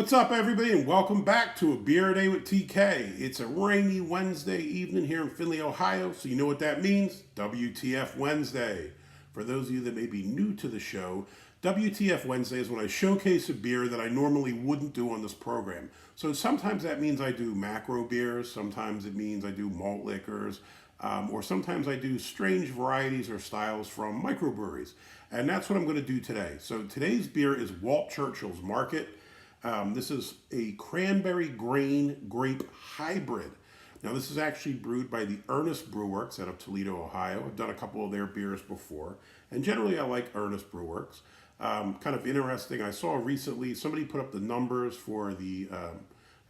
What's up, everybody, and welcome back to A Beer Day with TK. It's a rainy Wednesday evening here in Findlay, Ohio, so you know what that means? WTF Wednesday. For those of you that may be new to the show, WTF Wednesday is when I showcase a beer that I normally wouldn't do on this program. So sometimes that means I do macro beers, sometimes it means I do malt liquors, or sometimes I do strange varieties or styles from microbreweries. And that's what I'm going to do today. So today's beer is Walt Churchill's Market. This is a cranberry grain grape hybrid. Now, this is actually brewed by the Earnest Brew Works out of Toledo, Ohio. I've done a couple of their beers before, and generally I like Earnest Brew Works. Kind of interesting, I saw recently somebody put up the numbers for the,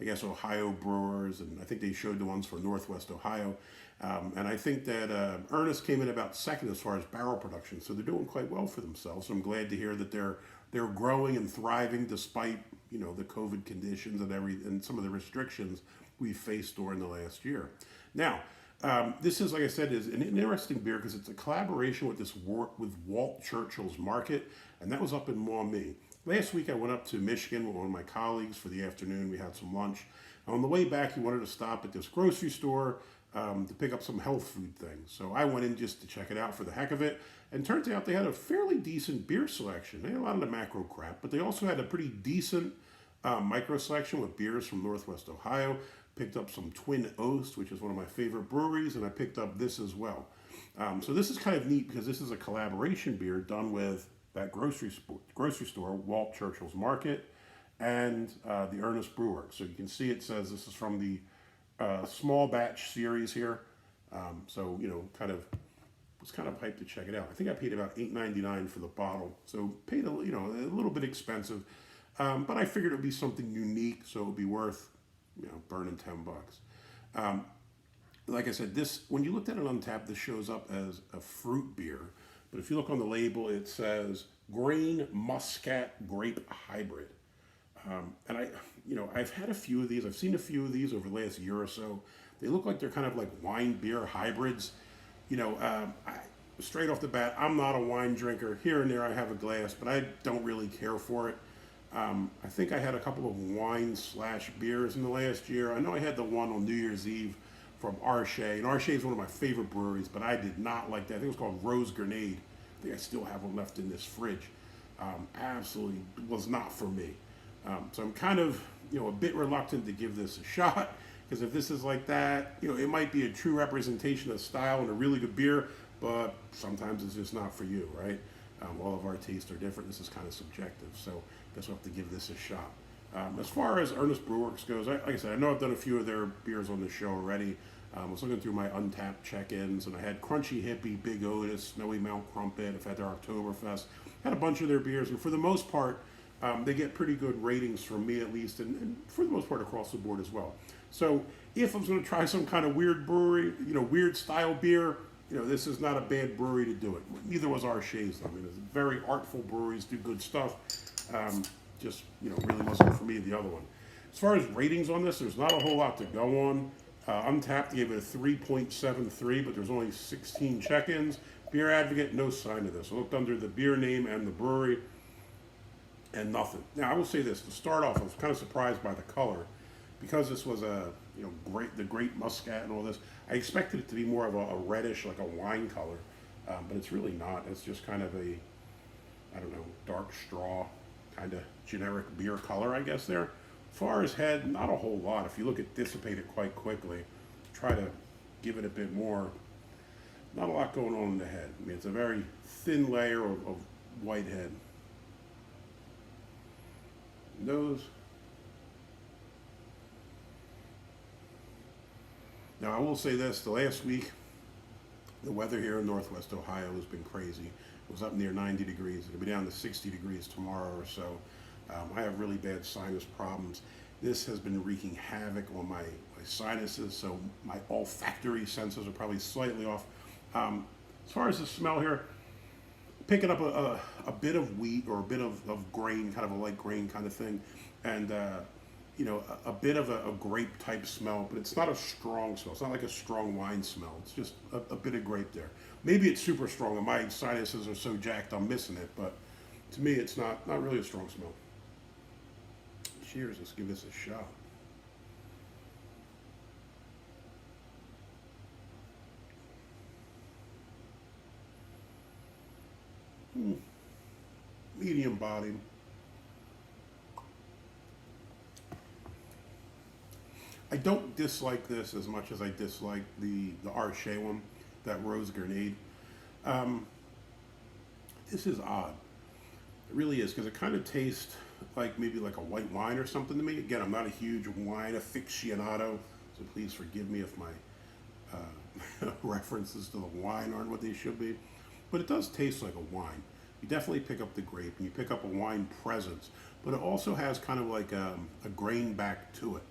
I guess, Ohio brewers, and I think they showed the ones for Northwest Ohio. And I think that Earnest came in about second as far as barrel production, so they're doing quite well for themselves. So I'm glad to hear that they're growing and thriving despite the COVID conditions and some of the restrictions we faced during the last year. Now, this is, like I said, is an interesting beer because it's a collaboration with Walt Churchill's Market, and that was up in Maumee. Last week I went up to Michigan with one of my colleagues for the afternoon. We had some lunch. On the way back, he wanted to stop at this grocery store to pick up some health food things. So I went in just to check it out for the heck of it. And turns out they had a fairly decent beer selection. They had a lot of the macro crap, but they also had a pretty decent micro selection with beers from Northwest Ohio. Picked up some Twin Oast, which is one of my favorite breweries, and I picked up this as well. So this is kind of neat because this is a collaboration beer done with that grocery store, Walt Churchill's Market, and the Earnest Brew Works. So you can see it says this is from the small batch series here. So was kind of hyped to check it out. I think I paid about $8.99 for the bottle, so paid a little bit expensive, but I figured it would be something unique, so it would be worth burning $10. Like I said, this when you looked at it on tap, this shows up as a fruit beer, but if you look on the label, it says grain Muscat grape hybrid. And I've had a few of these. I've seen a few of these over the last year or so. They look like they're kind of like wine beer hybrids. Straight off the bat, I'm not a wine drinker. Here and there I have a glass, but I don't really care for it. I think I had a couple of wine/beers in the last year. I know I had the one on New Year's Eve from Arche, and Arche is one of my favorite breweries, but I did not like that. I think it was called Rose Grenade. I think I still have one left in this fridge. Absolutely was not for me. So I'm kind of, a bit reluctant to give this a shot, because if this is like that, it might be a true representation of style and a really good beer, but sometimes it's just not for you, right? All of our tastes are different. This is kind of subjective, so I guess we'll have to give this a shot. As far as Earnest Brew Works goes, like I said, I know I've done a few of their beers on the show already. I was looking through my Untapped check-ins, and I had Crunchy Hippie, Big Otis, Snowy Mount Crumpet. I've had their Oktoberfest. Had a bunch of their beers, and for the most part, they get pretty good ratings from me at least, and for the most part across the board as well. So if I was going to try some kind of weird brewery, weird style beer, this is not a bad brewery to do it. Neither was Arche's. I mean, it's very artful breweries, do good stuff. Just, really wasn't for me, the other one. As far as ratings on this, there's not a whole lot to go on. Untapped gave it a 3.73, but there's only 16 check-ins. Beer Advocate, no sign of this. I looked under the beer name and the brewery, and nothing. Now, I will say this, to start off, I was kind of surprised by the color. Because this was the great Muscat and all this, I expected it to be more of a reddish, like a wine color, but it's really not. It's just kind of a, dark straw, kind of generic beer color, I guess there. As far as head, not a whole lot. If you look at dissipate it quite quickly, try to give it a bit more, not a lot going on in the head. I mean, it's a very thin layer of white head. Nose. Now, I will say this, the last week, the weather here in Northwest Ohio has been crazy. It was up near 90 degrees. It'll be down to 60 degrees tomorrow or so. I have really bad sinus problems. This has been wreaking havoc on my sinuses, so my olfactory senses are probably slightly off. As far as the smell here, picking up a bit of wheat or a bit of grain, kind of a light grain kind of thing, and a bit of a grape type smell, but it's not a strong smell. It's not like a strong wine smell. It's just a bit of grape there. Maybe it's super strong and my sinuses are so jacked I'm missing it, but to me it's not really a strong smell. Cheers, let's give this a shot. Medium body. I don't dislike this as much as I dislike the Arche one, that Rose Grenade. Um, this is odd. It really is, because it kind of tastes like maybe like a white wine or something to me. Again, I'm not a huge wine aficionado, so please forgive me if my references to the wine aren't what they should be. But it does taste like a wine. You definitely pick up the grape and you pick up a wine presence, but it also has kind of like a grain back to it.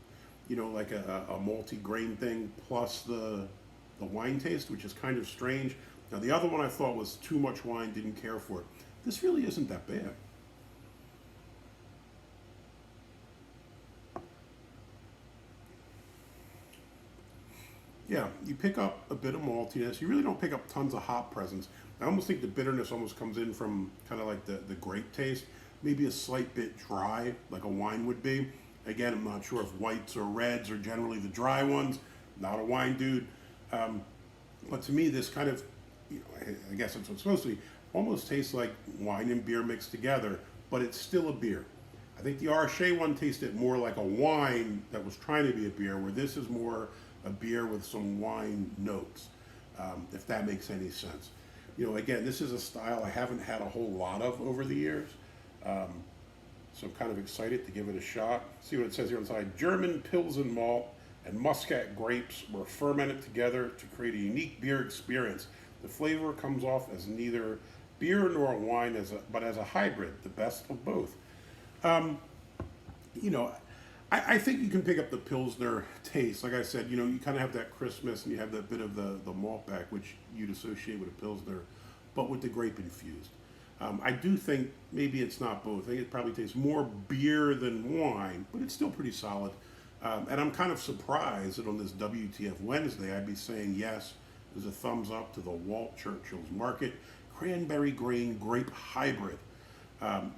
You know, like a malty grain thing plus the wine taste, which is kind of strange. Now, the other one I thought was too much wine, didn't care for it. This really isn't that bad. Yeah, you pick up a bit of maltiness. You really don't pick up tons of hop presence. I almost think the bitterness almost comes in from kind of like the grape taste. Maybe a slight bit dry, like a wine would be. Again, I'm not sure if whites or reds are generally the dry ones. Not a wine dude. But to me, this kind of, you know, I guess that's what it's supposed to be, almost tastes like wine and beer mixed together, but it's still a beer. I think the Arche one tasted more like a wine that was trying to be a beer, where this is more a beer with some wine notes, if that makes any sense. You know, again, this is a style I haven't had a whole lot of over the years, so I'm kind of excited to give it a shot. See what it says here inside. German Pilsen malt and Muscat grapes were fermented together to create a unique beer experience. The flavor comes off as neither beer nor wine, but as a hybrid, the best of both. You know, I think you can pick up the Pilsner taste. Like I said, you know, you kind of have that crispness and you have that bit of the malt back, which you'd associate with a Pilsner, but with the grape infused. I do think maybe it's not both. I think it probably tastes more beer than wine, but it's still pretty solid. And I'm kind of surprised that on this WTF Wednesday, I'd be saying yes, there's a thumbs up to the Walt Churchill's Market Cranberry Grain Grape Hybrid.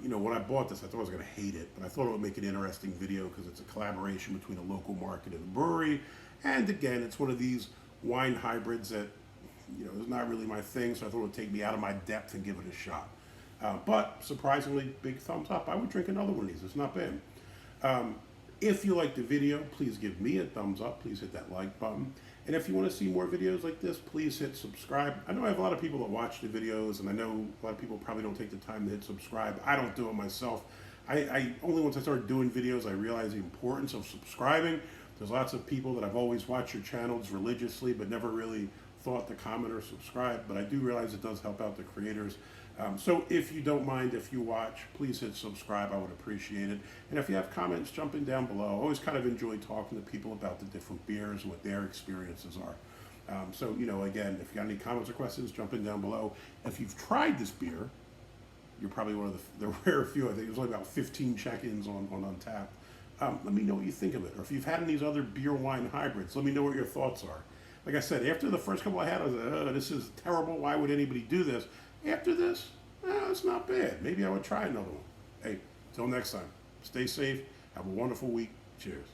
You know, when I bought this, I thought I was going to hate it, but I thought it would make an interesting video because it's a collaboration between a local market and a brewery. And again, it's one of these wine hybrids that, you know, is not really my thing, so I thought it would take me out of my depth and give it a shot. But surprisingly, big thumbs up. I would drink another one of these. It's not bad. If you like the video, please give me a thumbs up. Please hit that like button. And if you want to see more videos like this, please hit subscribe. I know I have a lot of people that watch the videos, and I know a lot of people probably don't take the time to hit subscribe. I don't do it myself. I only once I started doing videos, I realized the importance of subscribing. There's lots of people that I've always watched your channels religiously, but never really thought to comment or subscribe. But I do realize it does help out the creators. So if you don't mind, if you watch, please hit subscribe. I would appreciate it. And if you have comments, jump in down below. I always kind of enjoy talking to people about the different beers and what their experiences are. So, you know, again, if you got any comments or questions, jump in down below. If you've tried this beer, you're probably one of the rare few. I think there's only about 15 check-ins on Untappd. Let me know what you think of it. Or if you've had any of these other beer-wine hybrids, let me know what your thoughts are. Like I said, after the first couple I had, I was like, oh, this is terrible. Why would anybody do this? After this, it's not bad. Maybe I would try another one. Hey, till next time, stay safe. Have a wonderful week. Cheers.